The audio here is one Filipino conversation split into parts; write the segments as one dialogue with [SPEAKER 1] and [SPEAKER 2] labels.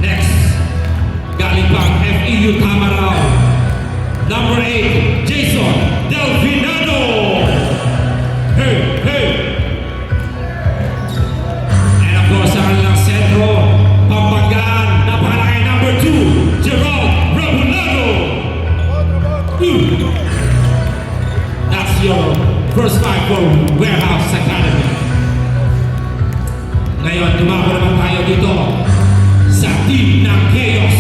[SPEAKER 1] Next, galing pang FEU Tamaraw. Number 8, Jason Delfinado. Hey, hey. And of course, sa kanilang sentro, Pampangaan, napakalaki number 2, Gerald Rabunado. That's your first fight for Warehouse Academy. Ngayon, tumako naman tayo dito sa team ng Chaos.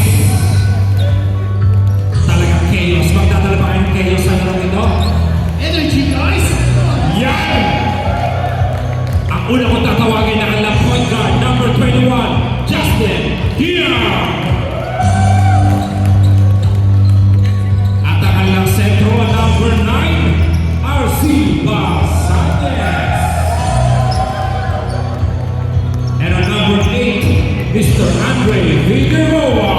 [SPEAKER 1] Talagang Chaos. Magdadala pa kayong Chaos sa laro nito?
[SPEAKER 2] Energy, guys!
[SPEAKER 1] Yan! Ang una kong tatawagin na kanilang point guard, number 21, Justin Here! At ang kanilang sentro, number 9, RC Basanes. And on number 8, Mr. Andre Figueroa.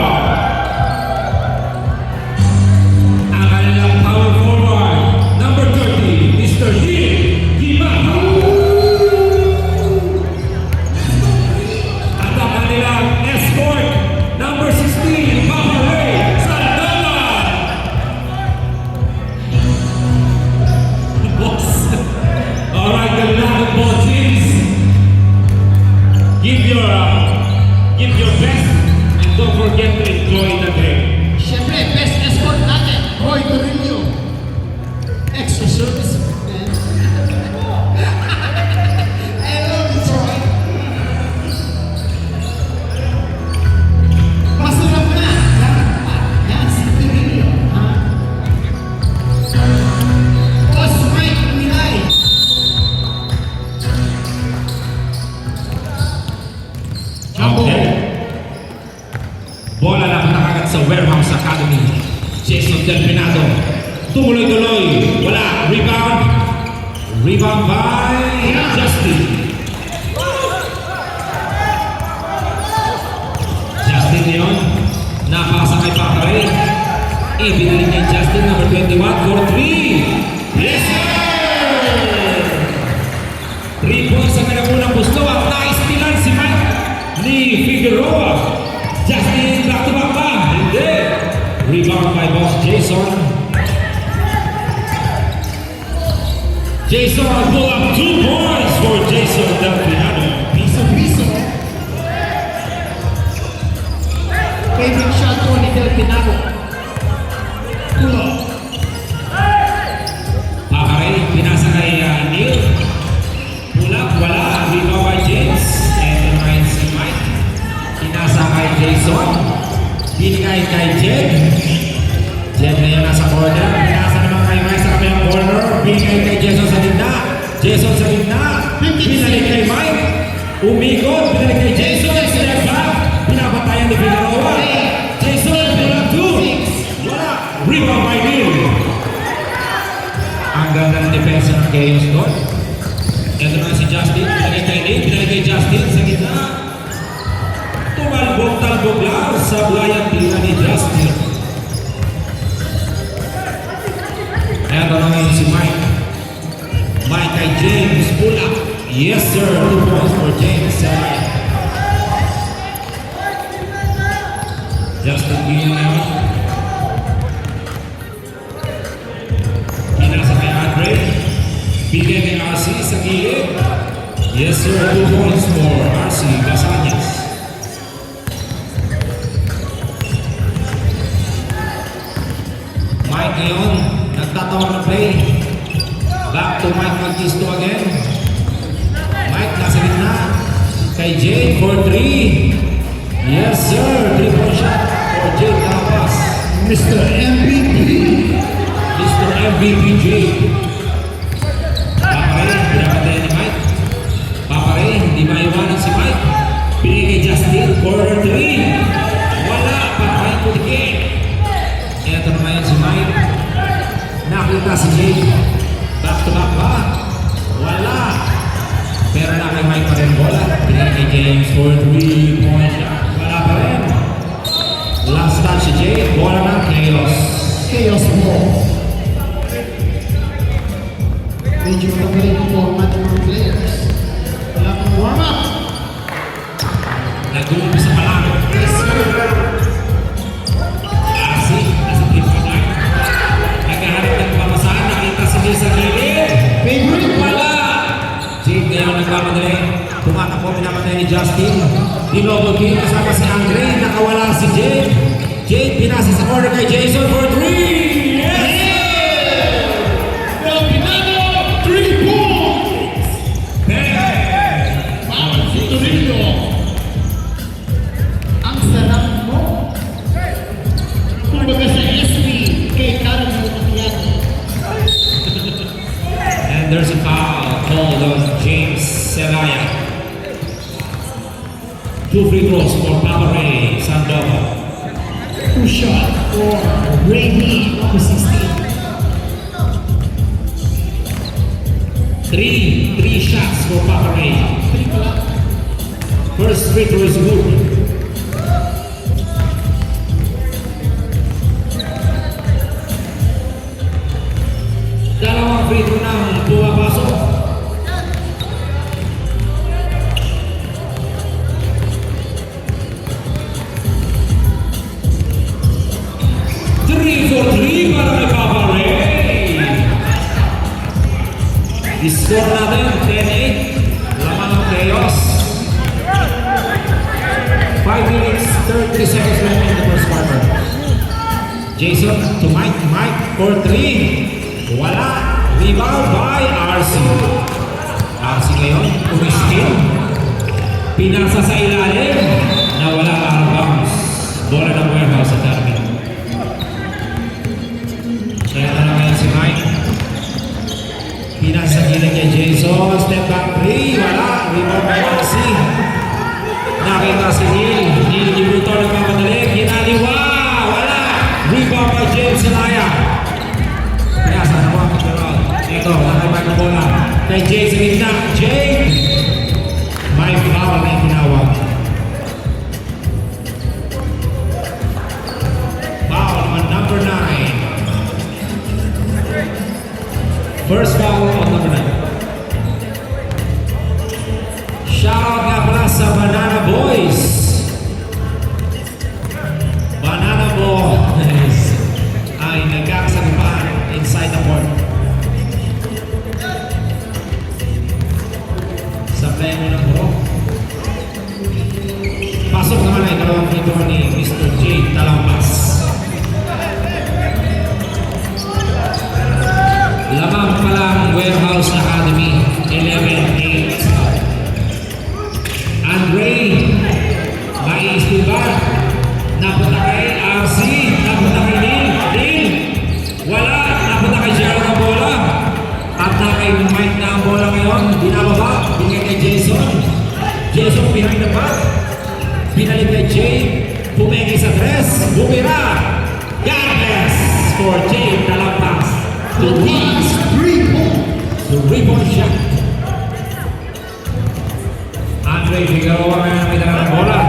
[SPEAKER 1] Ang kanilang power forward, number 30, Mr. Nick Gimata. At ang kanilang escort, number 16, Papa Ray Sandala. Boss. Alright, the Latin ball teams. Give your best and don't forget to enjoy the game.
[SPEAKER 2] Siyempre, best escort natin, Roy Torrillo. Extra service, man. I love you, Roy. Masarap na. Yan, si Torrillo. Boss Mike Milay.
[SPEAKER 1] Okay. Bola na nakakagat sa Warehouse Academy. Jason Delfinado. Tumuloy-tuloy. Wala. Rebound. Rebound by Justin. Justin yun. Napasa kay Papa Ray. Ibinalik niya Justin, number 21 for 3. Yes, sir! 3 points sa kanyang unang gusto at naistilan si Mike ni Figueroa. Justin, back to back ba? Hindi. Rebound by boss Jason. Jason pull up 2 points for Jason Delfinado.
[SPEAKER 2] Piso. Favorite shot ko ni Delfinado. Pull up.
[SPEAKER 1] Pakaray, pinasa kay Neil. Pull up, wala. Rebound by James. And naman si Mike. Pinasa kay Jason. Binigay kay Jed. Jed ngayon nasa corner. Pinasa naman kay Mike sa kabilang corner. Binigay kay Jason sa gitna. Jason sa gitna. Pinalik kay Mike. Umikot. Pinalik kay Jason. Step back. Pinapatayan ni Figueroa. Jason, pull up 2. Wala. Rebound by Neil. Ang ganda ng depensa ng Chaos doon. Ito na si Justin. Pinalik kay Neil. Pinalik kay Justin sa gitna. Tumalbog-talbog lang sa blayang tira ni Justin. Ito na ngayon si Mike. Mike kay James. Pull up. Yes sir. 2 points for James. Justin Guillen ngayon. Pinasa kay Andre. Bigay kay RC sa gilid. Yes sir. 2 points for RC Basanes. Mike ngayon, nagtatawag na play. Back to Mike Magisto again. Mike nasa gitna. Kay Jade for 3. Yes sir, 3-point shot for Jade Tapas.
[SPEAKER 2] Mr. MVP.
[SPEAKER 1] Mr. MVP Jade. Papa Ray, pinapatayan ni Mike. Papa Ray, hindi maiwanan si Mike. Binigay Justin for 3. Wala, Papa Ray kulikit. Ito naman yun si Mike. Nakita si Jade. Back to back ba? Wala. Pero na kay Mike pa rin bola. Pinigay kay James for 3-point shot. Wala pa rin. Last touch si Jade. Bola na Chaos.
[SPEAKER 2] Chaos ball. Medyo magaling ang format ng mga players. Wala pang warm-up.
[SPEAKER 1] Nag-uumpisa pa lang.
[SPEAKER 2] Yes, sir.
[SPEAKER 1] Arsi, nasa trip ka na. Naghahanap ng pamasahan, nakita si Jay sa gilid.
[SPEAKER 2] Favorite.
[SPEAKER 1] Wala! Jay ngayon nagmamadali. Tumatakbo, pinamatay ni Justin. Dinobo kill kasama si Andre. Nakawala si Jay. Jay, pinasa sa corner kay Jason for 3! Yes!
[SPEAKER 2] Del Pinado, 3 points. Foul si Torillo. Ang sarap mo. Kumbaga sa SB, kay Karen Motiviano.
[SPEAKER 1] And there's a foul called on James Seraya. 2 free throws for Papa Ray Sandoval.
[SPEAKER 2] 2 shot for Rainy, number 16.
[SPEAKER 1] 3 shots for Papa Ray.
[SPEAKER 2] 3 pala.
[SPEAKER 1] First free throw is good. Dalawang free throw nang pumapasok. Three for 3 para kay Papa Ray. I-score natin 10-8. Lamang ang chaos. 5 minutes, 33 seconds left in the first quarter. Jason to Mike. Mike for 3. Wala. Rebound by RC. RC ngayon, umiskill. Pinasa sa ilalim. Nawala ang bounce. Bola ng Warehouse Academy. Kaya na ngayon si Mike. Pinasa gilid kay Jason. Step back 3. Wala. Rebound by RC. Nakita si Neil. Neil Gibuto nagmamadali. Ginaliwa. Wala. Rebound by James Zelaya. Kaya sa nawa. Ito. Nakaiman na bola. Kay Jay sa gitna. Jay. May foul na itinawag. Foul on number 9. First foul on number 9. Shoutout nga pala sa Banana Boys. Banana Boys ay nagkakasagpan inside the court. Sa play mo ng bro. Pasok naman ay dalawang free throw ni Mr. J. Talampas. Lamang pa lang Warehouse Academy, 11-8. Andre, maiisip ba? Napunta kay RC, napunta kay Neil. Wala, napunta kay Gerald ang bola. At na kay Mike na ang bola ngayon, binababa, binigay kay Jason. Jason behind the back. Binalik kay Jay, pumegi sa tres, bumira. Godless for Jay Talampas.
[SPEAKER 2] The last 3 points.
[SPEAKER 1] The rebound shot. Andre Figueroa ngayon ang pitara ng bola.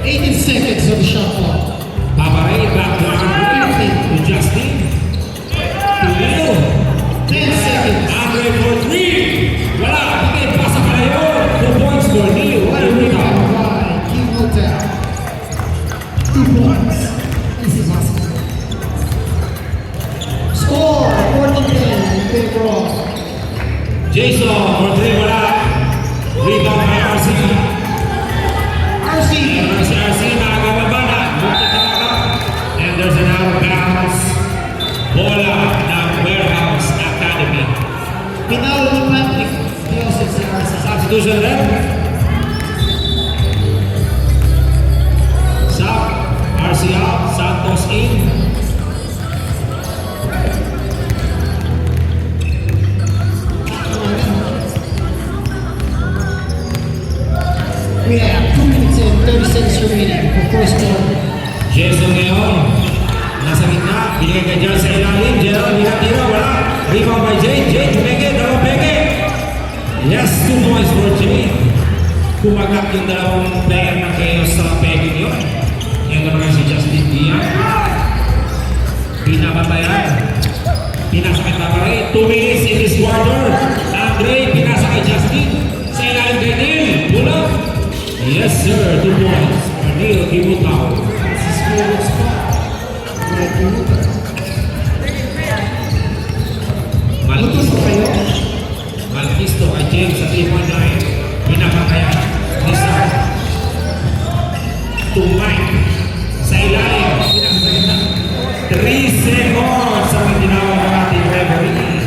[SPEAKER 2] 18 seconds on the shot clock.
[SPEAKER 1] Papa Ray, back to Andre. To Justin. To Leo.
[SPEAKER 2] 10 seconds.
[SPEAKER 1] Andre for 3. Wala, kapatid. Pasa pa yun. 2 points for Leo. What a rebound.
[SPEAKER 2] By King Hotel. 2 points. Easy basket. Score 40-10 in favor of
[SPEAKER 1] Jason for 3. Wala. Rebound by RC.
[SPEAKER 2] RC.
[SPEAKER 1] RC nakakababana. And there's an out of bounds. Bola ng Warehouse Academy.
[SPEAKER 2] Pinalo ni Patrick Joseph si RC.
[SPEAKER 1] Substitution left. Sub. RC out. Santos in.
[SPEAKER 2] We have 2 minutes and 30 seconds remaining for first quarter.
[SPEAKER 1] Jason ngayon. Nasa gitna. Binigay kay Gerald sa ilalim. Gerald tira. Wala. Rebound by Jay. Jay tumenge. Dalawang peke. Yes, 2 points for Jay. Kumagat yung dalawang player ng chaos sa peke yun. Ito naman si Justin Diaz. Pinapatayan. Pinasa kay Papa Ray. 2 minutes in this quarter. Andre, pinasa kay Justin. Sa ilalim kay Neil. Bulak. Yes, sir. 2 points. Neil Kimutao.
[SPEAKER 2] That's his favorite spot. Right, Kimuta. Lutos pa kayo?
[SPEAKER 1] Malkisto kay James sa 3-point line. Pinapakaya. Isa. To Mike. Sa ilalim. Pinapakaya. 3 seconds ang tinawag ng ating referee.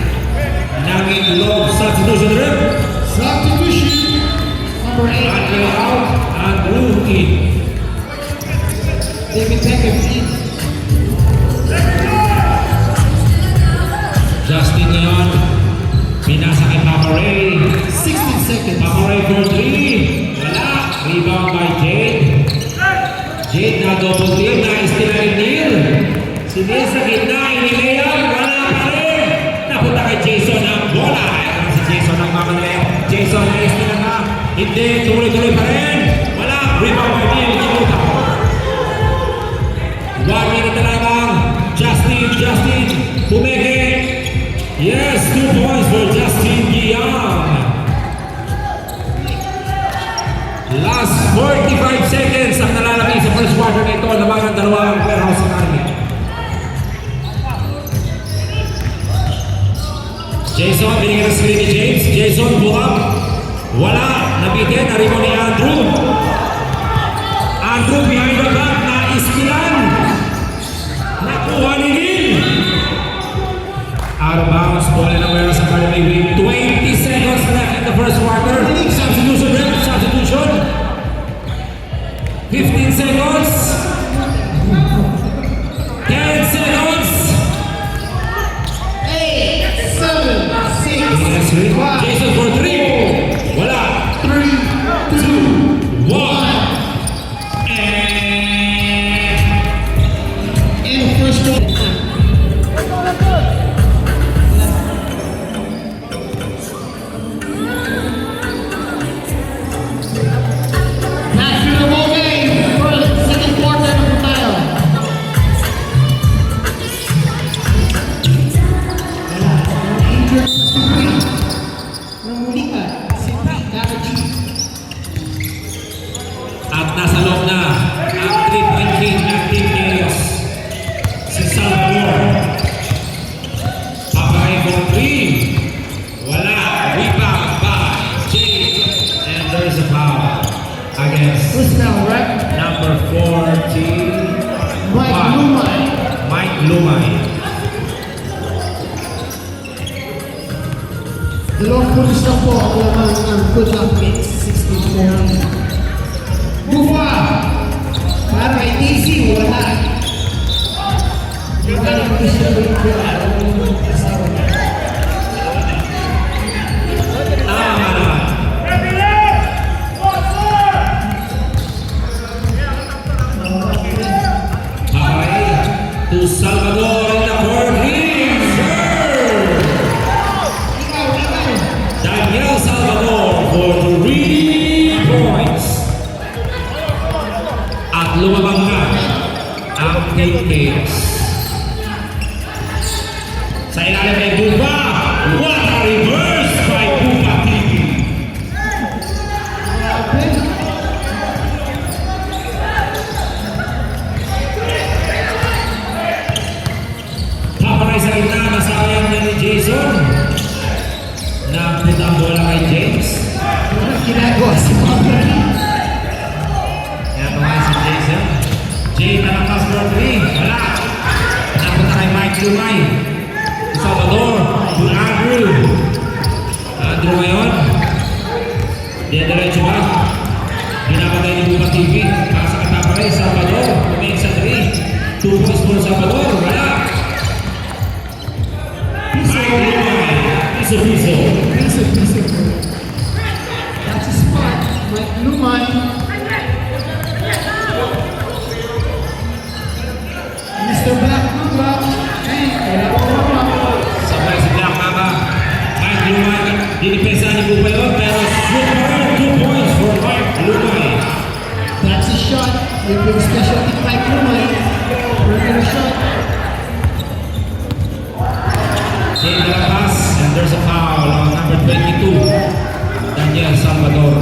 [SPEAKER 1] Nanging low substitution rep.
[SPEAKER 2] Substitution. Number 8.
[SPEAKER 1] Andrew out. Andrew in.
[SPEAKER 2] David Beckham in.
[SPEAKER 1] Justin ngayon. Pinasa kay Papa Ray.
[SPEAKER 2] 16 seconds.
[SPEAKER 1] Papa Ray for 3. Wala. Rebound by Jade. Jade na double team. Na-istila rin Neil. Si Neil sa gitna. Inilayan. Wala pa rin. Napunta kay Jason ang bola. Ito si Jason ang mamanalayan. Jason na-istila na. Hindi. Tuloy-tuloy pa rin. Wala. Rebound by Neil. Kimuta. 1 minute na lamang. Justin. Pumeke. Yes, 2 points for Justin Guillaume. Last 45 seconds ang nalalagay sa first quarter na ito. Labangan dalawang warehouse army. Jason, binigyan ng screen ni James. Jason, pull up. Wala. Nabitin. Narimo ni Andrew. Andrew behind the back. Na-iskilan. Nakuha ni Neil. Out of bounds. Ball in the warehouse academy with 20 seconds left in the first quarter. Substitution. 15 seconds. 10 seconds.
[SPEAKER 2] 8, 7, 6, 5,
[SPEAKER 1] Jason for 3. Wala.
[SPEAKER 2] 3, 2,
[SPEAKER 1] 1. And
[SPEAKER 2] in the first quarter. Back to the ball game for the second quarter ng tayo. Wala. Injured si Green. Namuli ka. Si Green. Kakachi.
[SPEAKER 1] at nasa loob na ang 3-point lead ng Team Chaos. Si Salvador. Papay for 3. Wala. Rebound by Jade. And there's a foul against
[SPEAKER 2] Who's now, right?
[SPEAKER 1] number 40.
[SPEAKER 2] Mike Lumay.
[SPEAKER 1] Mike Lumay.
[SPEAKER 2] Dalawang pulis na po ang lamang ng good luck mix. 64. Bufa! Para kay DC, wala. Di ba na pulis na rin ko ang asawa niya?
[SPEAKER 1] Tama naman. Okay. To Salvador in the court.
[SPEAKER 2] Ikaw.
[SPEAKER 1] Daniel Salvador for 3 points. At lumabang na ang K-Kings. Sa ilalim ay Buba. What a reverse by Buba TV. Paparay sa gitna, nasayang na ni Jason. Napunta ang bola kay James.
[SPEAKER 2] Ano ginagawa si Papa?
[SPEAKER 1] Kaya tumayo si Jason. Jay na ng pass for 3. Wala. Napunta kay Mike Lumay. Salvador. To Andrew. Andrew ngayon. Diyan-diretso ba? Pinapatay ni Buba TV. Pasa ka Paparay. Salvador. Pumayag sa 3. 2 points for Salvador. Wala. Mike Lumay. Piso.
[SPEAKER 2] Piso. That's a spot. Mike Lumay. Mr. Black Luba. Wala ko naman.
[SPEAKER 1] Sabay si Black Mamba. Mike Lumay. Dinipesa ni Buba yun. Pero shoot pa rin. 2 points for Mike Lumay.
[SPEAKER 2] That's a shot. With your specialty Mike Lumay. Regular shot.
[SPEAKER 1] Jay de la Paz, and there's a foul on number 22, Daniel Salvador.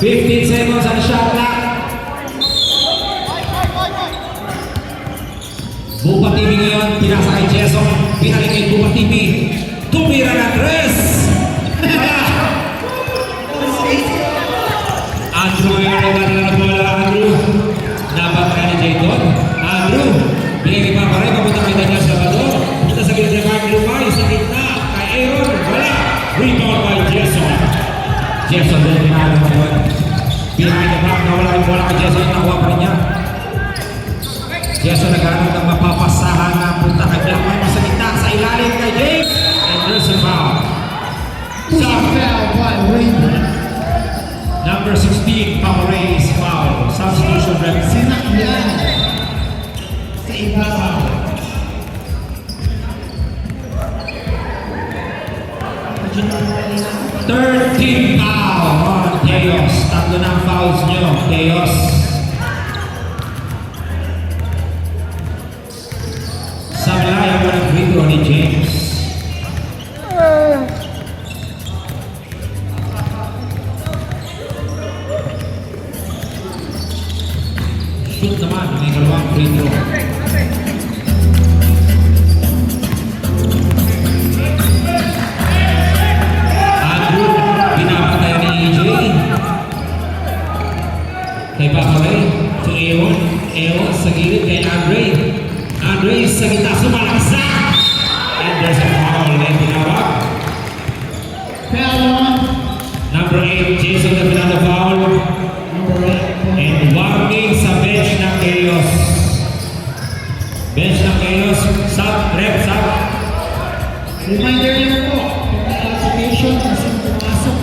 [SPEAKER 1] 15 seconds on the shot clock. Bupa TV ngayon, pinasa kay Jason, pinalik kay Bupa TV. Tumira na Tres! Andrew ngayon ang gano'n na bola, Andrew. Nabat ka ni Jayton. Andrew, bigay kay Papa Ray, papunta kay Daniel Salvador. Punta sa gilid kay Mark Lumay, sa gitna, kay Aaron, wala. Rebound by Jason. Jason din pinalo mo yun. Pinakay ka Brock na wala rin bola kay Jason, nakuha pa rin niya. Jason naghanap ng mapapasahan na punta kay Blackman sa gitna, sa ilalim kay James. And there's a foul.
[SPEAKER 2] Push foul by Raymond.
[SPEAKER 1] Number 16, Papa Ray is foul. Substitution ref.
[SPEAKER 2] Sinakyan sa ibabaw.
[SPEAKER 1] Third team foul on Teos. Tatlo na ang fouls nyo, Teos. Sa malaya mo ng free throw ni James. Shoot naman, may kalawang free throw. Andrew, pinapatay ni AJ. Kay Papa Ray, to Aaron. Aaron sa gilid kay Andre. Andre sa gitna, sumalaksak! And there's a foul na tinawag.
[SPEAKER 2] Foul on.
[SPEAKER 1] Number 8, Jason na pinalo foul.
[SPEAKER 2] Number 8.
[SPEAKER 1] And warning sa bench ng Chaos. Bench ng Chaos. Sub, rep, sub.
[SPEAKER 2] Reminder lang po, kung may altercation kasi pumasok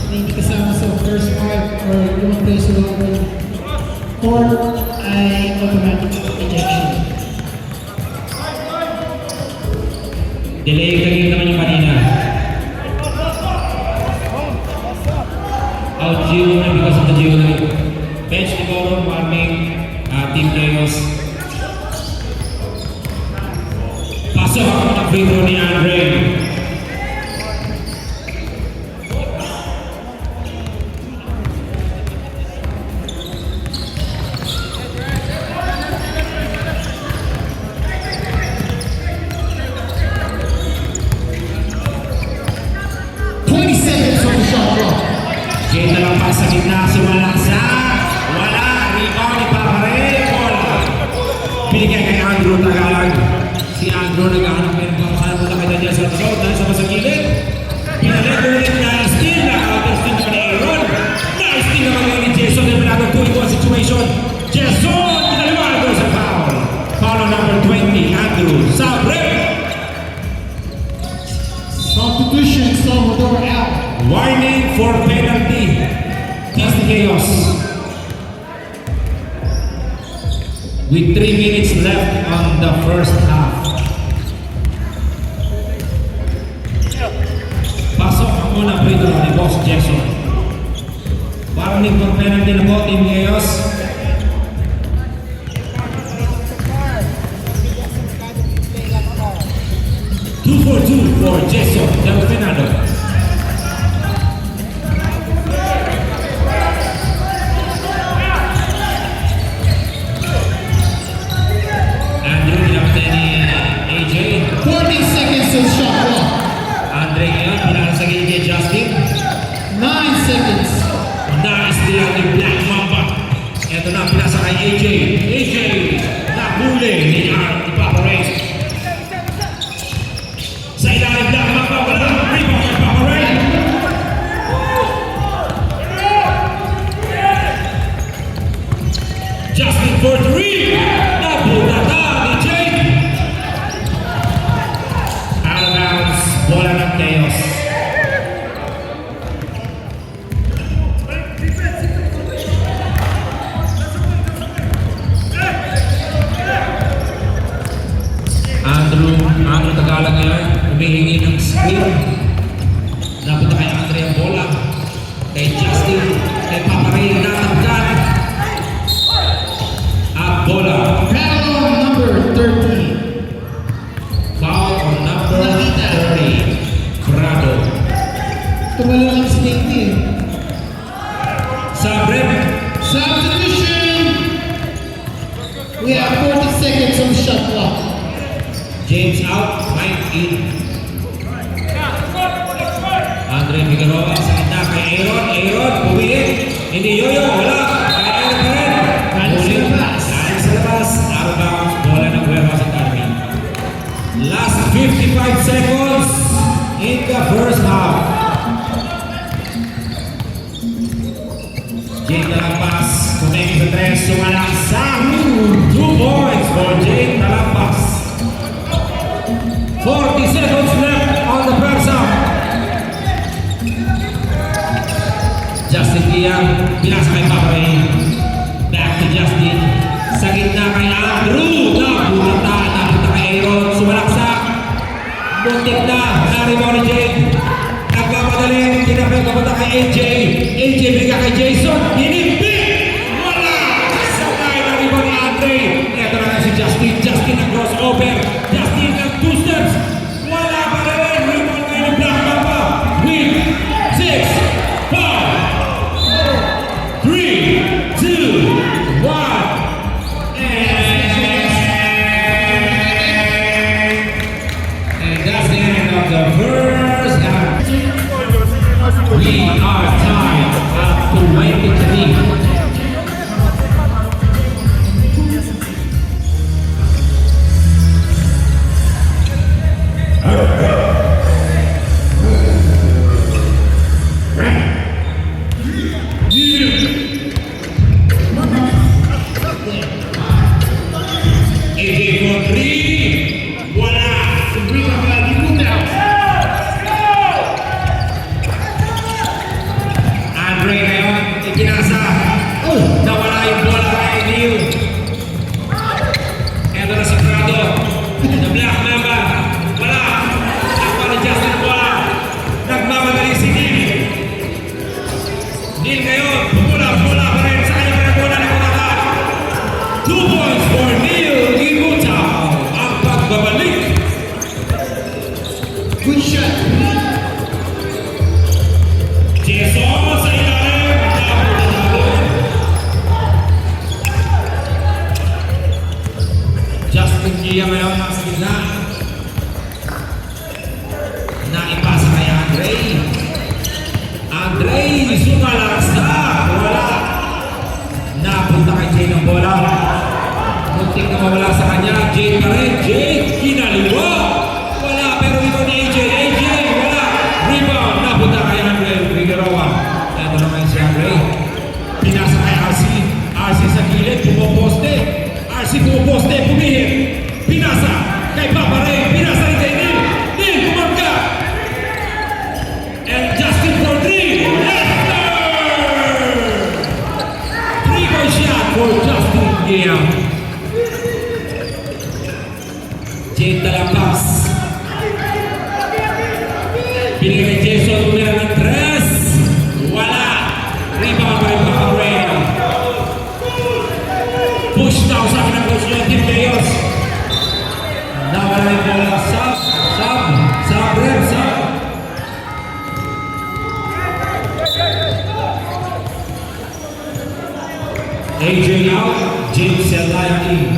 [SPEAKER 2] na hindi kasama sa first part or yung place sa loob court ay automatic ejection.
[SPEAKER 1] Delay ka rin naman yung kanina. Out Gio na because of the Gio na. Bench ni Goro, warning, Team Chaos. Pasok ako ng free throw ni Andre. Jay na lang pa sa gitna, sumalaksak. Wala, rebound ni Papa Ray. Bola. Binigay kay Andrew Tagalog. Si Andrew naghahanap ng pangkasan mula kay Daniel Salvador. Dahil sa masagilid. Pinalik ulit na steal. Naka-steal naman ni Aaron. Na-steal naman ngayon ni Jason. Dahil pinagod 2-1 situation. Jason! Pinaliwanag doon sa foul. Foul on number 20, Andrew. Sabre!
[SPEAKER 2] Substitution, Salvador out.
[SPEAKER 1] Warning for penalty. Team Chaos. With 3 minutes left on the first half. Pasok ang unang free throw ni Boss Jason. Warning for penalty na po, Team Chaos. Two for Jason Del Fernando. Andrew, pinapatay ni AJ.
[SPEAKER 2] 40 seconds to shot clock.
[SPEAKER 1] Andre ngayon, pinakasagin ni kay Justin.
[SPEAKER 2] 9 seconds.
[SPEAKER 1] Na-steal ni Black Mamba. Ito na, pinasa kay AJ. AJ, nahuli ni Papa Ray. Sa ilalim Black Mamba, wala na rebound kay Papa Ray. Justin for 3. Nabulata ni Jake. Out of bounds, bola ng Chaos. Andrew Tagalog ngayon, humihingi ng screen. Napunta kay Andre ang bola. Kay Justin, kay Papa Ray, natagkan. At bola.
[SPEAKER 2] Foul on number 13.
[SPEAKER 1] Foul on number 30. Prado.
[SPEAKER 2] Tumalo lang si Davey.
[SPEAKER 1] out, Mike in. Andre Figueroa sa gitna kay Aaron. Aaron, pumilit. Hindi yoyo, wala. Kay Aaron pa rin.
[SPEAKER 2] Galing sa labas.
[SPEAKER 1] Galing sa labas. Out of bounds, bola ng Warehouse Academy. Last 55 seconds in the first half. Jake Talampas, kumeng sa tres, sumalaksak. 2 points for Jake Talampas. 40 seconds left on the first half. Justin Kiang, pinasa kay Papay. Back to Justin. Sa gitna kay Andrew. Napunta kay Aaron. Sumalaksak. Buntik na. Naribaw ni Jake. Nagpapadali. Tinapay kapunta kay AJ. AJ bigyan kay Jason. Hinimpik. Wala. Sakay na ribaw ni Andre. Ito na nga si Justin. Justin ang crossover. Justin ang 2 steps. Wala pa rin. Ribaw ngayon ng Black Mamba. With 6, 5, 3, 2, 1. And that's the end of the first half. We are tied up to 23. AJ for 3. Wala. Andre ngayon, ipinasa. Nawala yung bola kay Neil. Ito na si Prado. The Black Mamba. Wala. Takpa ni Justin bola. Nagmamadali si Neil. Neil ngayon, bola pa rin. Sa kanya pa rin bola na kumakaat. 2 points for Neil Iguta. Ang pagbabalik.
[SPEAKER 2] Good shot.
[SPEAKER 1] Jason sa ilalim. Justin Gia ngayon nasa gitna. Naipasa kay Andre. Andre, sumalaksak. Wala. Napunta kay Jay ng bola. Muntik na mawala sa kanya. Jay pa rin. Jay, kinaliwa. Wala, pero ito ni AJ. AJ, wala. Rebound. Napunta kay Andre Figueroa. Ito naman si Andre. Pinasa kay RC. RC sa gilid. Pumoposte. RC pumoposte. Pumihit. Pinasa kay Papa Ray. Pinasa rin kay Neil. Neil, kumangka. And Justin for 3. Lester! 3-point shot for Justin Gia. Jake Talampas. Binigay Jason tumira ng 3. Wala. Rebound by Papa Ray. Push down sa akin ang coach niya, Team Chaos. Nawala yung bola. Sub, rep. AJ out, James Zelaya in.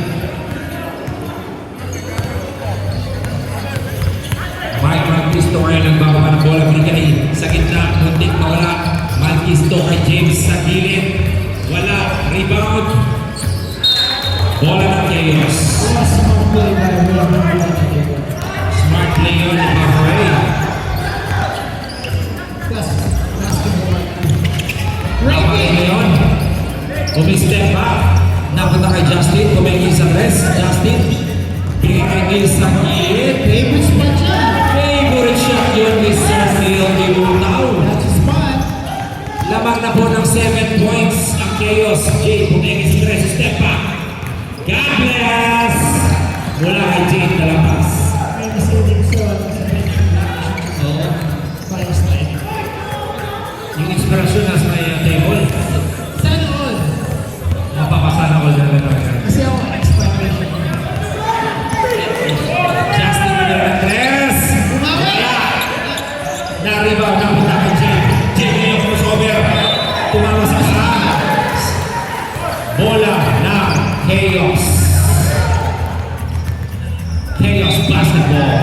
[SPEAKER 1] Mike Marquisto ngayon ang bababa ng bola. Binigay sa gitna, muntik mawala. Marquisto kay James sa gilid. Wala, rebound. Bola ng Chaos.
[SPEAKER 2] Smart play by Will.
[SPEAKER 1] Smart play yun ng Maharay.
[SPEAKER 2] Basketball.
[SPEAKER 1] Maharay ngayon. Umi-step back. Napunta kay Justin. Kumengin sa rest. Justin. Binigay sa gilid.
[SPEAKER 2] Favorite spot siya.
[SPEAKER 1] Favorite shot yun ni Sir Neil Ibutaw.
[SPEAKER 2] That's his spot.
[SPEAKER 1] Lamang na po ng 7 points ang Chaos. Jay, kumengin sa rest. Step back. God bless! Mula kay Jake Talampas.
[SPEAKER 2] May masibig sa
[SPEAKER 1] Oo.
[SPEAKER 2] para sa tayo.
[SPEAKER 1] Yung inspirasyon nasa may table.
[SPEAKER 2] Sana all.
[SPEAKER 1] Mapapasana ko dyan na
[SPEAKER 2] Kasi ako expectation.
[SPEAKER 1] Justin Hernandez.
[SPEAKER 2] Umawi!
[SPEAKER 1] Naribaw na punta kay Jake. Jake ngayon crossover. Tumama sa taas. Bola ng Chaos. Chaos basketball.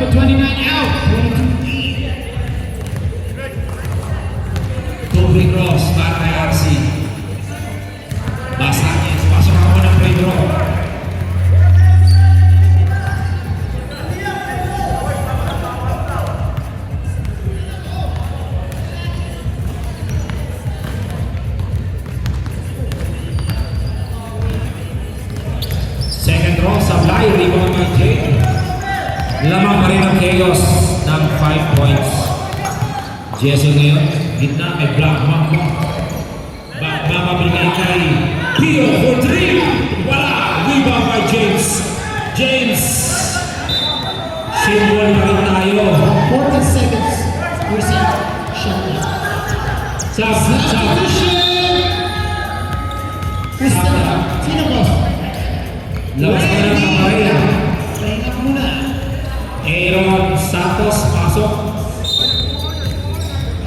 [SPEAKER 2] Number 29 out. 22 in.
[SPEAKER 1] Two free throws para kay RC. Basagin. Pasok ako ng free throw. Second row, Sablay, rebound by Jake. Lamang pa rin ang Chaos ng 5 points. Jason ngayon, gitna, may black mark mo. Mapapigay kay Pio for 3. Wala! Rebound by James. James! Symbol pa rin tayo.
[SPEAKER 2] 40 seconds. Receive. Shot clock. Substitution. Krista. Sino ko?
[SPEAKER 1] Labas ka ng kamarera.
[SPEAKER 2] Pahinga muna.
[SPEAKER 1] Aaron Santos, pasok.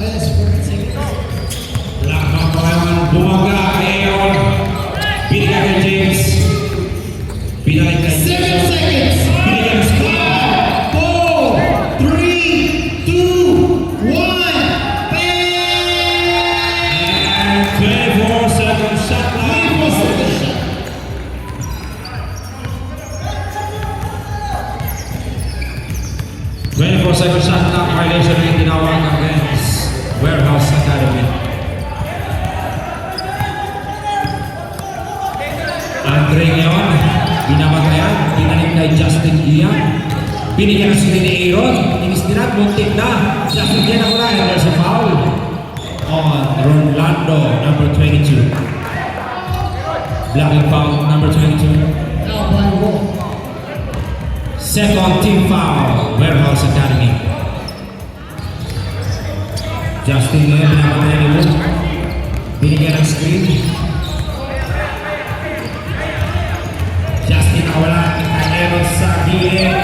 [SPEAKER 2] Alas, 40 seconds.
[SPEAKER 1] Lakang pangalan, bumaga kay Aaron. Binigay kay James. Binalik kay
[SPEAKER 2] 7
[SPEAKER 1] James.
[SPEAKER 2] seconds.
[SPEAKER 1] Binigay ng screen.
[SPEAKER 2] 4, 3, 2, 1. Bang!
[SPEAKER 1] And 24 seconds shot clock.
[SPEAKER 2] 24 seconds shot.
[SPEAKER 1] Second shot clock violation na yung tinawag against Warehouse Academy. Andre ngayon, binamatayan, pinalim kay Justin Ian. Binigyan ng screen ni Aaron, inistinat, muntik na. Justin Ian ako na, and there's a foul on Rolando, number 22. Blocking foul, number 22.
[SPEAKER 2] Now by Wall.
[SPEAKER 1] Second team foul, Warehouse Academy. Justin ngayon, pinapatay ni Wood. Binigyan ng screen. Justin nakawala. Aaron sa gilid.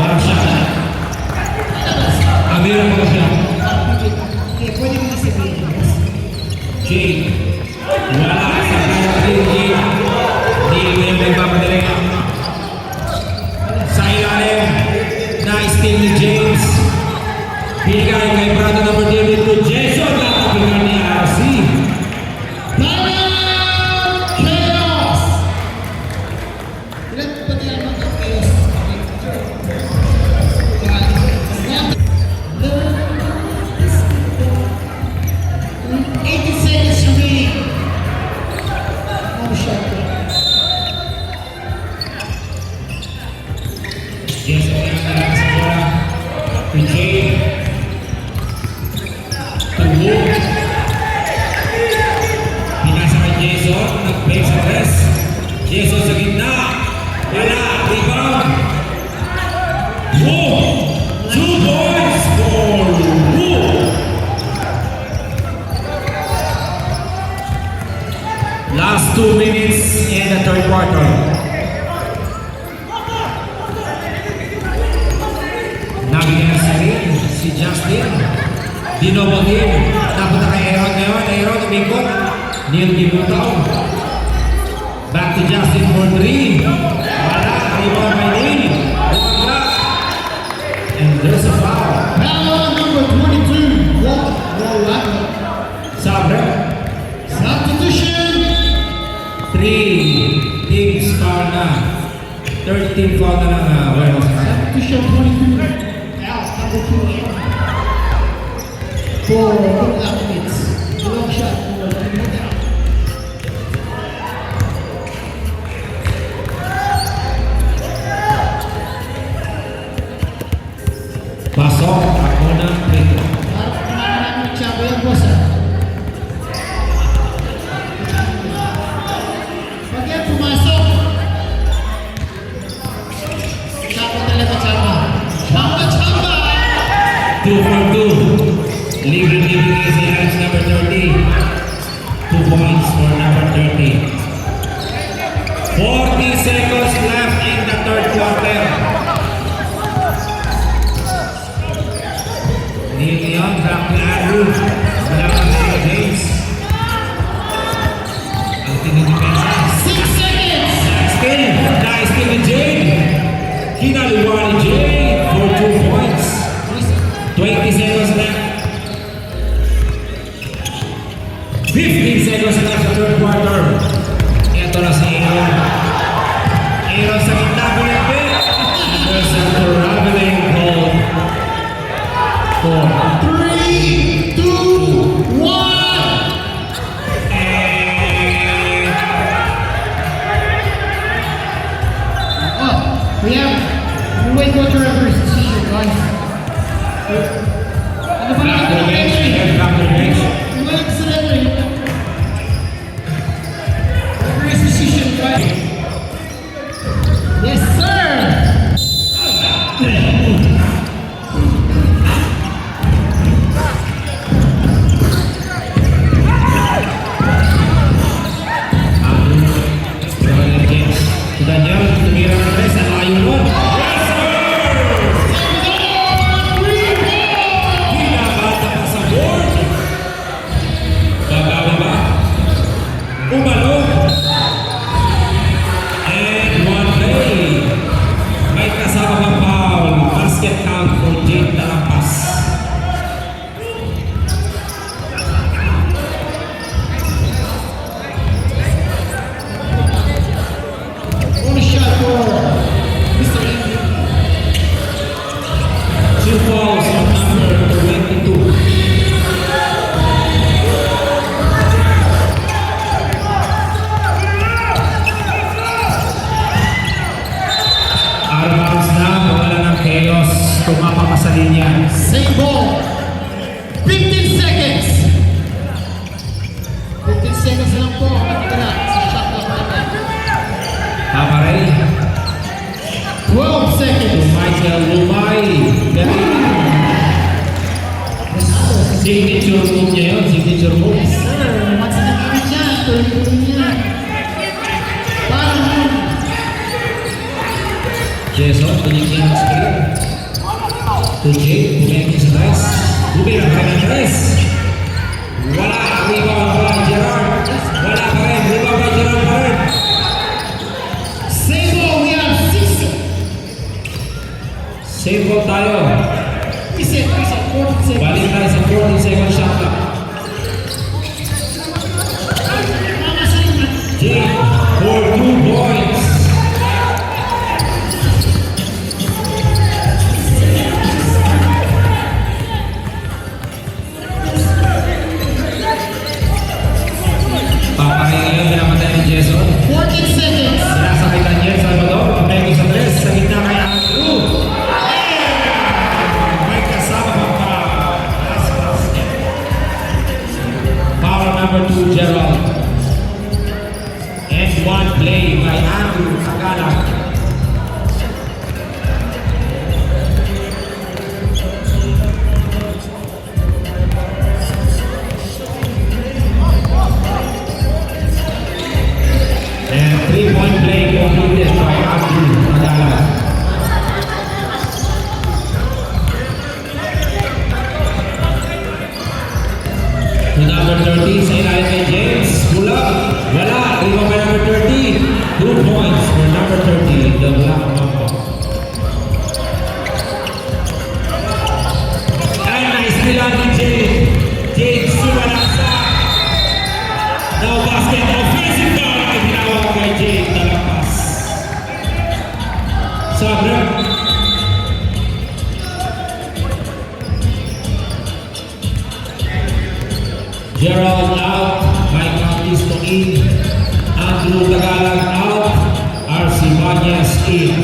[SPEAKER 1] Walang shot. Amira ko siya.
[SPEAKER 2] Okay, pwede mo na sabihin.
[SPEAKER 1] Jake. Wala sa kaya Jake. Hindi mo yung magpapadali. Sa ilalim. Nice team ni James. Binigay kay Brado number David to Jason. Nakapingan ni RC.
[SPEAKER 2] Chaos! Ilan pa tayo ng chaos? 80 seconds remaining. One shot.
[SPEAKER 1] Jason yung nalakas sa bola. To Jake. To Wood. Pinasa kay Jason. Nag-break sa press. Jason sa gitna. Wala. Rebound. Wood. 2 points for Wood. Last 2 minutes in the third quarter. Nabigyan sa rin si Justin. Dinobo team. Napunta kay Aaron ngayon. Aaron umikot. Neil Gimutaw. Back to Justin for 3. Wala. Rebound by Neil. Bumagla. And there's a foul.
[SPEAKER 2] Foul number 22. Rolando.
[SPEAKER 1] Sabre.
[SPEAKER 2] Substitution.
[SPEAKER 1] 3 teams foul na. Third team foul na lang Warehouse Academy.
[SPEAKER 2] Substitution 22. Out, number 2 in. For athletes. Long shot for Limonaw.
[SPEAKER 1] Pasok. Ako ng free throw.
[SPEAKER 2] Para kumain namin ng Chavo yan, boss, ha? Pag yan pumasok, Chavo talaga, Chavo. Chavo, Chavo!
[SPEAKER 1] 2 for 2. Libre is the Alex number 30. 2 points for number 30. 40 seconds left in the third quarter. Neil Leon, back to Andrew. Wala pa si James. Ang tinidipensya.
[SPEAKER 2] 6 seconds!
[SPEAKER 1] Nice kill ni Jane.
[SPEAKER 2] Yeah. Wait what your referee's decision, guys. Ano ba
[SPEAKER 1] Back to the bench. Again, back to the bench.
[SPEAKER 2] Wait sa referee. Referee's decision, guys. Yes, sir!
[SPEAKER 1] Si Daniel, tumira ng tres. Ang layo mo. Yes, sir! Pinabata pa sa board. Babawi ba? Umalo. And one play. May kasama pang foul. Basket count for Jake Talampas.
[SPEAKER 2] Only shot for Mr. Andrew.
[SPEAKER 1] Two fouls on number 22. Arbounds na, wala ng chaos. Tumapa pa sa linya.
[SPEAKER 2] Same ball. 15 seconds. 15 seconds lang po. Nakatira sa shot clock natin.
[SPEAKER 1] Paparay.
[SPEAKER 2] 12 seconds.
[SPEAKER 1] Michael Lumay. Signature move niya yun. Signature move.
[SPEAKER 2] Yes, sir. What's the name niya? Tuloy-tuloy niya. Parang yun.
[SPEAKER 1] Jason, tuligyan ng screen. To Jake, bumenti sa tres. Bumira pa rin ang tres. Wala. Rebound pa rin Gerard. Wala pa rin. Rebound pa Gerard pa rin.
[SPEAKER 2] Same ball. We have 6.
[SPEAKER 1] Save ball tayo.
[SPEAKER 2] Reset. 14 seconds.
[SPEAKER 1] Balik tayo sa 14 second shot clock. Jake for 2 points. Paparay ngayon, pinapatay ni Jason.
[SPEAKER 2] 14 seconds.
[SPEAKER 1] Sinasakay Daniel Salvador. Pumego sa tres. Sa gitna kay Andrew. May kasama pang foul. Last basket. Foul number 2, Gerald. And one play by Andrew Tagalag. And 3-point play completed by Andrew Tagalag. To number 30, sa ilalim kay James. Bulag. Wala. Rebound by number 30. 2 points for number 30, the Black Mamba. And nice nila ni James. James Sumanasa. No basket. Offensive foul ay tinawag kay James Talampas. Sobra. Gerald out, Mike Bautisto in, Andrew Tagalag out, RC Banyas in.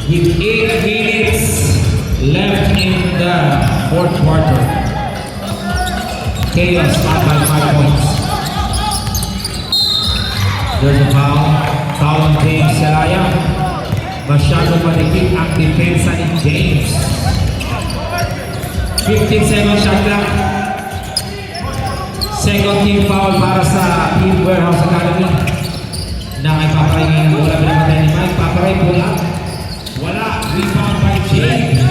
[SPEAKER 1] With 8 minutes left in the fourth quarter. Chaos up by 5 points. There's a foul. Foul on James Saraya. Masyadong malikit ang depensa ni James. 15 second shot clock. Second team foul para sa Team Warehouse Academy. Na kay Paparay ngayon ang bola. Pinamatay ni Mike. Paparay bola. Wala. Rebound by Jake.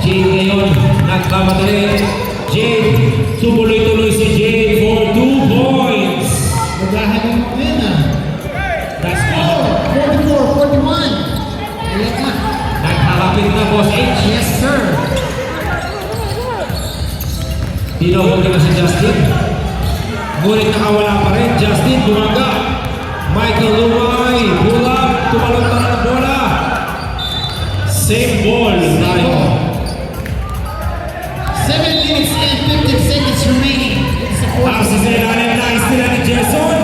[SPEAKER 1] Jake ngayon nagkamadali. Jake. Tumuloy-tuloy si Jake for 2 points.
[SPEAKER 2] Magahan yung win ah.
[SPEAKER 1] That's all.
[SPEAKER 2] 44, 41. Ayan na.
[SPEAKER 1] Nagkalapit na Boss H.
[SPEAKER 2] Yes, sir.
[SPEAKER 1] Tinawag na si Justin. Ngunit nakawala pa rin. Justin bumaga. Michael Lumay. Pull up. Tumalong pa ng bola. Same ball. Tayo.
[SPEAKER 2] 7 minutes and 15 seconds remaining. It's the fourth.
[SPEAKER 1] Tapos sa ilalim na istila ni Jason.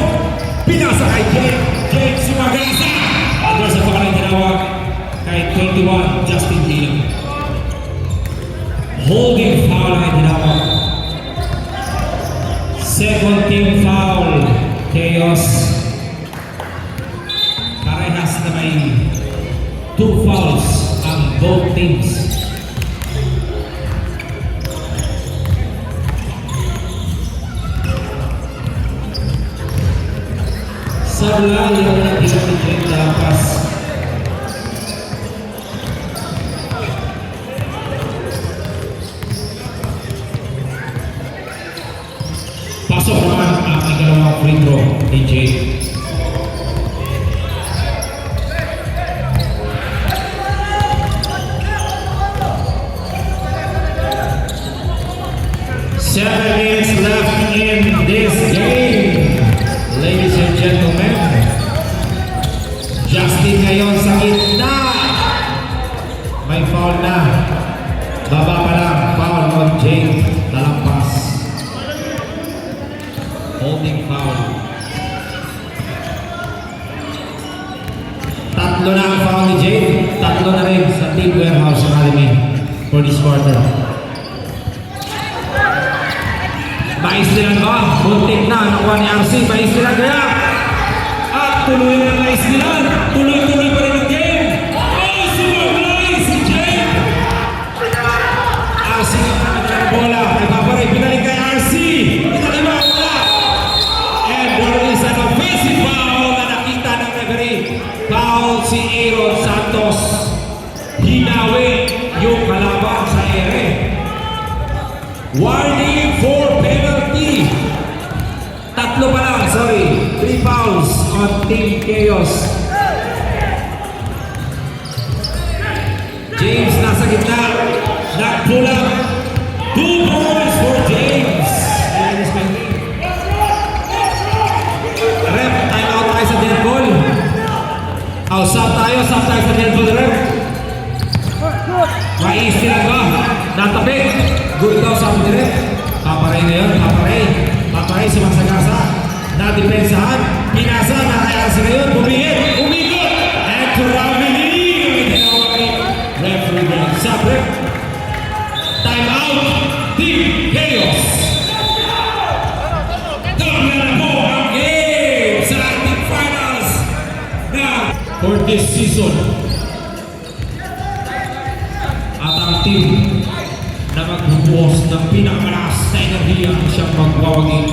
[SPEAKER 1] Pinasa kay Jake. Jake Sumagasa. Under sa pakalang tinawag kay 21, Justin Dillon. Holding foul ay tinawag. Second team foul, Chaos. Parehas na may 2 fouls ang both teams. Sabla yung nag-ilang lapas. Pasok naman ang ikalawang free throw ni Jay. Seven minutes left in this game. Ladies and gentlemen, Justin ngayon sa gitna. May foul na. Baba pa lang, foul on Jay. Talampas. Holding foul. Tatlo na ang foul ni Jay. Tatlo na rin sa Team Warehouse Academy for this quarter. Maistilan ba? Buntik na. Nakuha ni RC. Maistilan kaya. At tuloy na maistilan. Tuloy-tuloy pa rin ang game. Oh, sumablay si Jay. RC ang bola. Ay paparay. Pinaling kay RC. Italima ang bola. And there is an offensive foul na nakita ng referee. Foul si Aaron Santos. Hinawi yung kalaban sa ere. Warning for penalty. Tatlo pa lang, sorry. 3 fouls on Team Chaos. James nasa gitna. Nagpulang. 2 points for James. Rep, time out tayo sa dead ball. Stop tayo sa dead ball, rep. Maistilan ba? Natabik. Good daw sa direct. Paparay ngayon, paparay. Paparay sumasagasa. Nadepensahan. Pinasa, nakayasa ngayon. Bumihit, umikot. And Turamini. Referee din. Sabrek. Time out. Team Chaos. Dami na po ang game sa ating finals na for this season. At ang team na magbubuhos ng pinakamalakas na enerhiya siyang magwawaging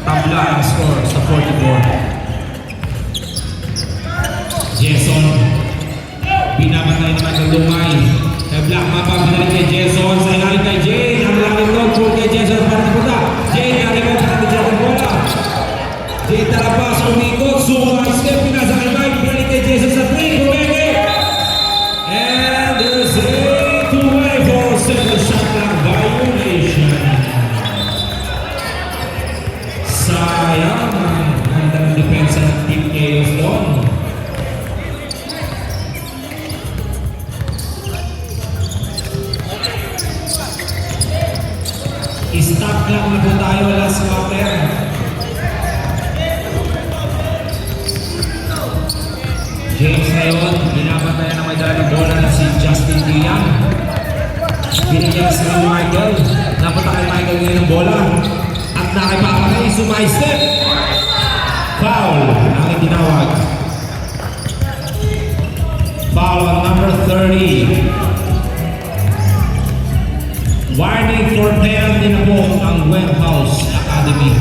[SPEAKER 1] tabla ang score sa 44. Jason, pinamatay naman ng Lumay. Kay Black Mapa, binalik kay Jason. Sa ilalim kay Jay. Ang lalim doon, full kay Jason. Para na punta. Jay, nalimot sa natin dyan ang bola. Jay Tarabas, umikot. Sumo, step, pinasa kay Mike. Binalik kay Jason sa 3. Bumeke. And there's a two-way for second shot clock violation. Sayang ang ganda ng depensa ng Team Chaos doon. Stop clock na po tayo, last quarter. James ngayon, binabantayan na may dala ng bola na si Justin Dillon. Binigyan sila ni Michael. Napunta kay Michael ngayon ng bola. At nakipapakay, sumay-step. Foul ang itinawag. Foul on number 30. Warning for penalty na po ang Warehouse Academy.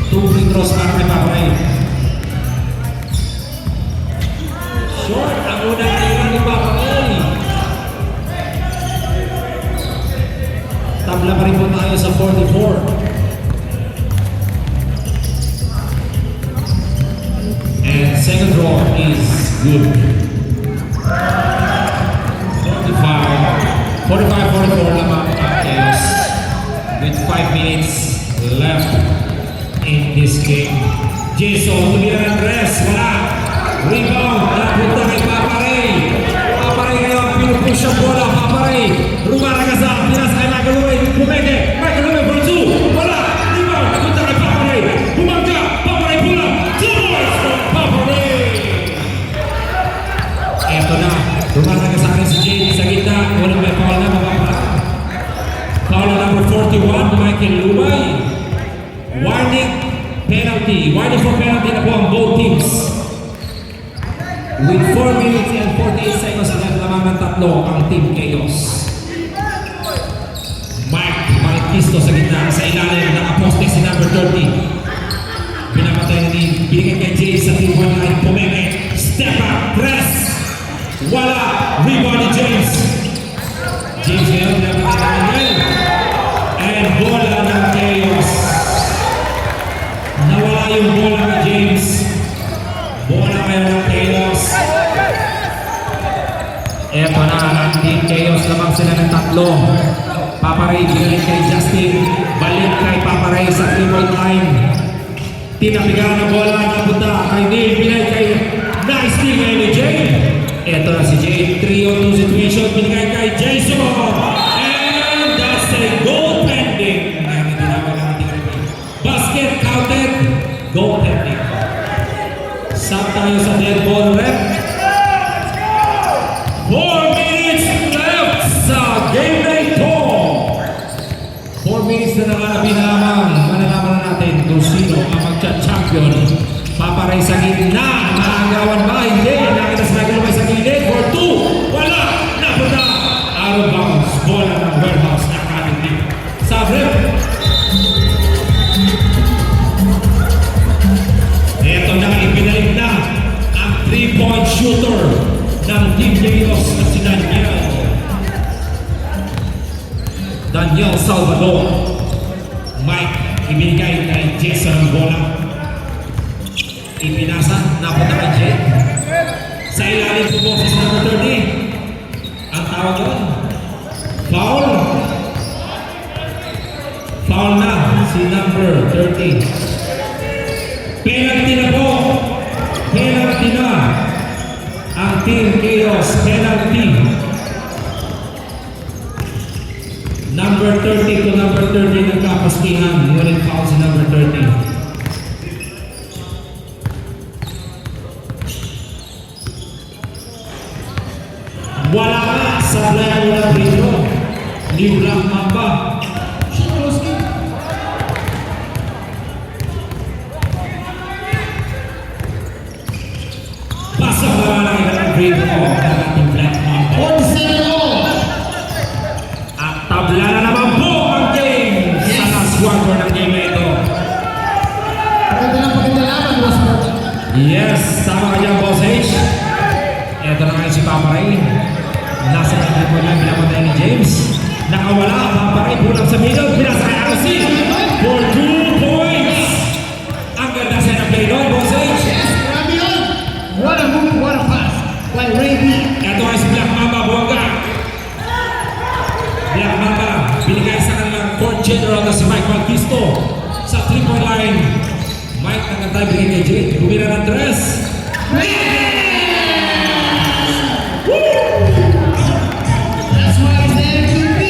[SPEAKER 1] Two free throws para kay Paparay. Short ang unang tira ni Paparay. Tabla pa rin po tayo sa 44. And second draw is good. 45-44 lamang ang Chaos with 5 minutes left in this game. Jason, tuliran ng rest. Wala. Rebound. Napunta kay Paparay. Paparay ngayon. Pinupush ang bola. Paparay. Rumaragasa. Pinas kay Michael Lumay. Pumeke. Michael Lumay for 2. Michael Lumay. Warning penalty. Warning for penalty na po ang both teams. With 4 minutes and 48 seconds left lamang ng tatlo ang Team Chaos. Mike Malquisto sa gitna, sa ilalim, nakaposte si number 30. Pinapatay ni binigay kay Jay sa team 1 line, Pumeme, step up, press! Wala, rebound ni James. James ngayon, pinapatay ni Manuel. And bola ng Chaos. Nawala yung bola ni James. Bola kayo ng Chaos. Eto na ang Team Chaos, lamang sila ng tatlo. Papa Ray, binalik kay Justin. Balik kay Papa Ray sa 3-point line. Tinapigan ng bola, napunta kay Neil. Binalik kay nice steal kay ni Jay. Eto na si Jay. 3-on-2 situation. Binigay kay Jason. And that's a goal pending. Basket counted. Goal pending. Sub tayo sa dead ball rep. 4 minutes left sa game night 4 minutes na nakalabi na lamang. Malalaman na natin kung sino ang magcha-champion. Paparay sa gitna. Maagawan ba? Hindi. Nakita sa Michael Lumay sa gilid. For 2. Wala. Napunta. Out of bounds. Bola ng Warehouse Academy. Sa rep. Ito na, ipinalik na ang 3-point shooter ng Team Chaos na si Daniel Salvador. Mike, ibinigay kay Jason ang bola. Ipinasa, napunta kay Jay. Sa ilalim po si number 30. Ang tawag doon, foul. Foul na si number 30. Penalty na po. Penalty na ang Team Chaos. Penalty. Number 30 to number 30 nagkapastihan. Ngunit foul si number 30. Wala na sa player wala dito. Ni Black Mamba. Pasok na lang ang grade ko ng ating Black Mamba.
[SPEAKER 2] 11-0.
[SPEAKER 1] At tabla na naman po ang game sa last quarter ng game na ito.
[SPEAKER 2] Maganda laban, Boss Martin.
[SPEAKER 1] Yes, tama ka dyan, Boss H. Ito na ngayon si Papa Ray. Nasa kanya po lang pinapatay ni James. Nakawala, Papa Ray pulang sa middle. Pinasa kay RC for 2 points. Ang ganda sa na-play doon, Boss H.
[SPEAKER 2] Yes, grabe yun. What a move, what a pass. By Ray B.
[SPEAKER 1] Ito ay si Black Mamba, buwangga. Black Mamba, binigay sa kanilang court general na si Mike Malquisto sa 3-point line. Mike, nagkantay, binigay kay Jay. Bumira ng dress.
[SPEAKER 2] That's why it's the MVP.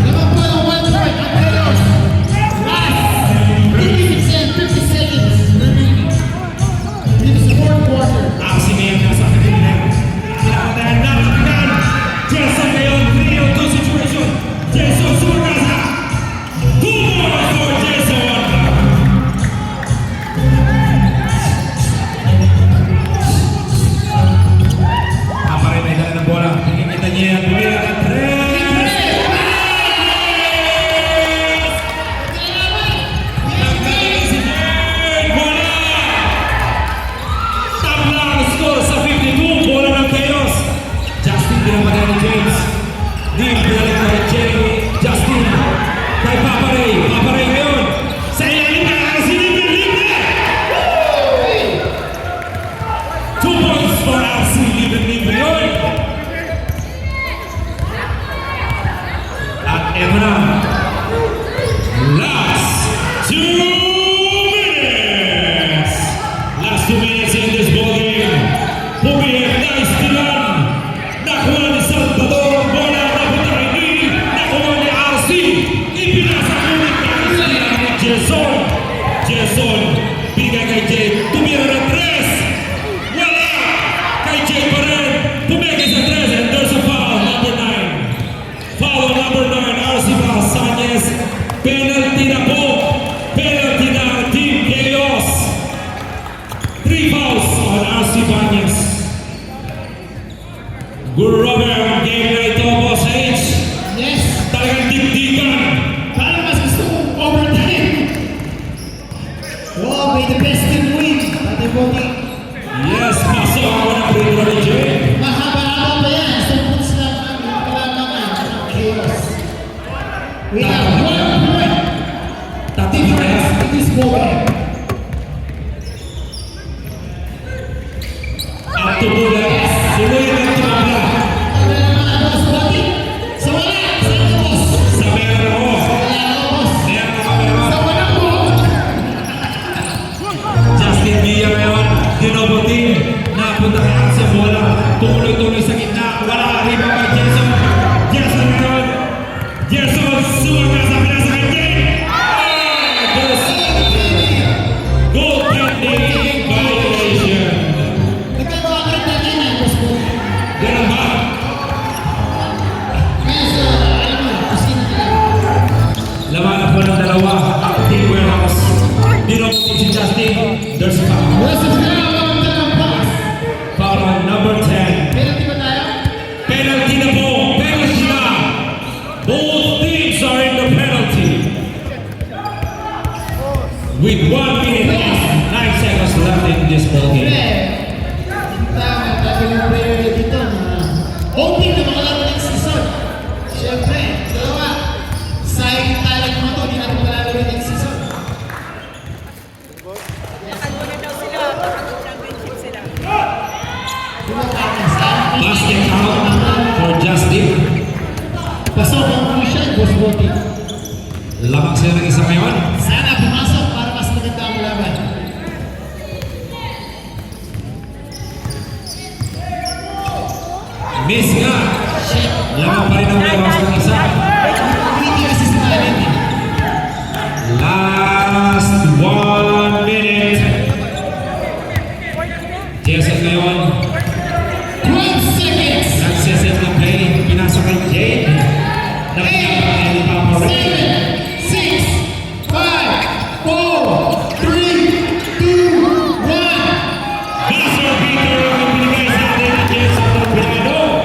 [SPEAKER 2] Lamang po ng 1 point ang Chaos. Last 3 minutes and 50 seconds remaining. Dito sa fourth quarter.
[SPEAKER 1] Ang si Mayor nasa kanila. Pinapatayan na, kapitan. Jason ngayon, 3-on-2 situation. Jason Sumakasa. 2 points for Jason. Aparay may dala ng bola. Nakikita niya yan. Bumira ng 3. Nagkagaling si Jay. Bola! Tabla ang score sa 52. Bola ng Chaos. Justin pinapatay ni James. Deal pinalik na kay Jerry. Justin. Kay Papa Ray. Papa Ray ngayon. Sa ilalim na ang sinipin. Libre! 2 points for RC. Libre yun. At eto na. Last 2 minutes. Last 2 minutes in this ball game. Pumihit na istilan. Nakuha ni Salvador ang bola. Napunta kay Neil. Nakuha ni RC. Ipinasa ulit na istilan ni Jason. Jason. Bigay kay Jay. Tumira ng 3. Wala. Kay Jay pa rin. Tumigay sa 3. And there's a foul. Number 9. Foul on number 9. RC Pasanyes. Penalty na po. Penalty na ang Team Chaos. 3 fouls on RC Banyas. Guru Robert, game na ito, Boss H.
[SPEAKER 2] Yes!
[SPEAKER 1] Talagang dibdiban.
[SPEAKER 2] Parang mas gusto kong overtime. Oh, may the best team win. Pati voting.
[SPEAKER 1] Yes, pasok ako ng free throw ni Jay.
[SPEAKER 2] Mahaba-haba pa yan. So, puts lang ang kalamangan ng chaos. We have 1 point. Difference in this ball.
[SPEAKER 1] At tumulat. Suloy ng tumabla.
[SPEAKER 2] Ano naman, boss? Bati? Sa wala. Sa ano, boss?
[SPEAKER 1] Sa meron ako.
[SPEAKER 2] Sa wala ako, boss.
[SPEAKER 1] Meron ako, meron.
[SPEAKER 2] Sa wala po.
[SPEAKER 1] Justin Villa ngayon, dinobotin. Napunta kay Arce bola. Tuloy-tuloy sa gitna. Wala. Riba kay Jason. Jason ngayon. Jason, sumaga sa pinasa kay Jay. Goaltending violation.
[SPEAKER 2] Nagkagawa ka rin natin yan, boss po.
[SPEAKER 1] Ganun ba?
[SPEAKER 2] Kaya sa, alam mo, kusina ka lang.
[SPEAKER 1] Labanan po ng dalawa. Team Warehouse. Dinobotin si Justin. There's a foul.
[SPEAKER 2] Boss, it's na lang ang dalawang box.
[SPEAKER 1] Foul on number 10.
[SPEAKER 2] Penalty ba tayo?
[SPEAKER 1] Penalty na po. Penalty na. Both teams are in the penalty. With 1 minute and 9 seconds left in this ball game.
[SPEAKER 2] Tama, tabi ng player dito na hoping na makalaro ng season. Siyempre, dalawa. Sayang talent mo to, hindi natin makalaro ng season.
[SPEAKER 3] Ano na daw sila, championship sila.
[SPEAKER 1] Basket out for Justin.
[SPEAKER 2] Pasok ang crucial, boss voting.
[SPEAKER 1] Lamang sila ng isa ngayon.
[SPEAKER 2] Sana pumasok para mas maganda ang laban.
[SPEAKER 1] Miss nga.
[SPEAKER 2] Shit.
[SPEAKER 1] Lamang pa rin ang warehouse ng isa.
[SPEAKER 2] Hindi kasi sa talent eh.
[SPEAKER 1] Last 1 minute. Jason ngayon.
[SPEAKER 2] 12 seconds.
[SPEAKER 1] Nagsiset ng play. Pinasok kay Jade. Napinapakay ni Papa Ray.
[SPEAKER 2] 7, 6, 5, 4, 3, 2, 1.
[SPEAKER 1] Buzzer beater ang binigay sa atin ni Jason Torpedo.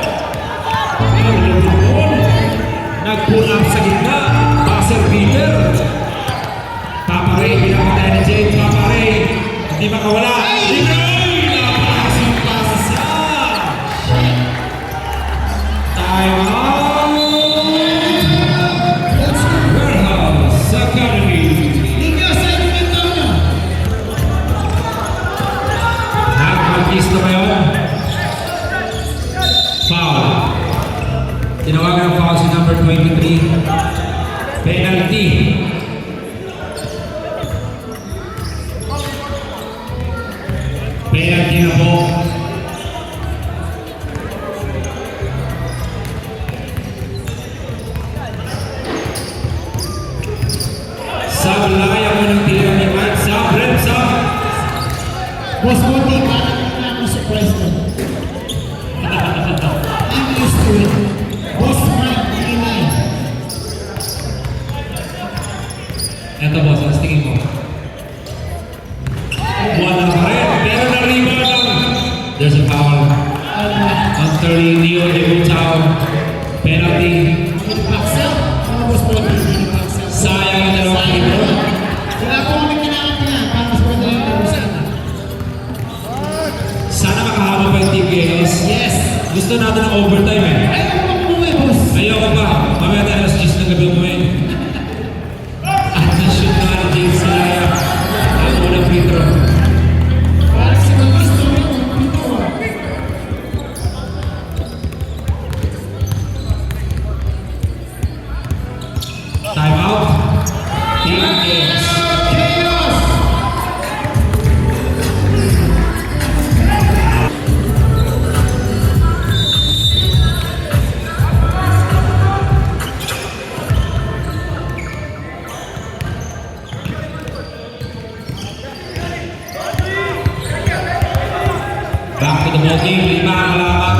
[SPEAKER 1] Nag-pull up sa gitna. Buzzer beater. Papa Ray, pinapatay ni Jade. Papa Ray, hindi makawala. Napakasing pasa. Time out. Warehouse Academy.
[SPEAKER 2] Hindi ka sa inventaw nyo.
[SPEAKER 1] Nag-mag-isto ngayon. Foul. Tinawagan ang foul si number 23. Penalty. Penalty na po. Sab, lagay ako ng tira ni Mike. Sab, rep, sab.
[SPEAKER 2] Boss voting, parang wala akong surprise doon. I'm used to it. Boss Mike, Inay.
[SPEAKER 1] Eto boss, ang tingin mo. Wala pa rin. Pero na-rebound lang. There's a foul. On 30, Neo Ebutao. Penalty.
[SPEAKER 2] Paxel? Ano boss voting? Paxel.
[SPEAKER 1] Sayang yung dalawang free throw.
[SPEAKER 2] Wala po kami kailangan pa yan. Para mas maganda yung tapusan.
[SPEAKER 1] Sana makahaba pa yung Team Chaos.
[SPEAKER 2] Yes.
[SPEAKER 1] Gusto natin ng overtime eh.
[SPEAKER 2] Ayaw mo bang umuwi, boss?
[SPEAKER 1] Ayoko pa. Mamaya tayo alas 10 ng gabi umuwi. At na-shoot na nga ni James Salaya. Ang unang free throw.
[SPEAKER 2] Parang si Bautista mo yung dito.
[SPEAKER 1] Time out. Team Chaos.
[SPEAKER 2] Chaos!
[SPEAKER 1] Back to the ball game. 5 ang lamang.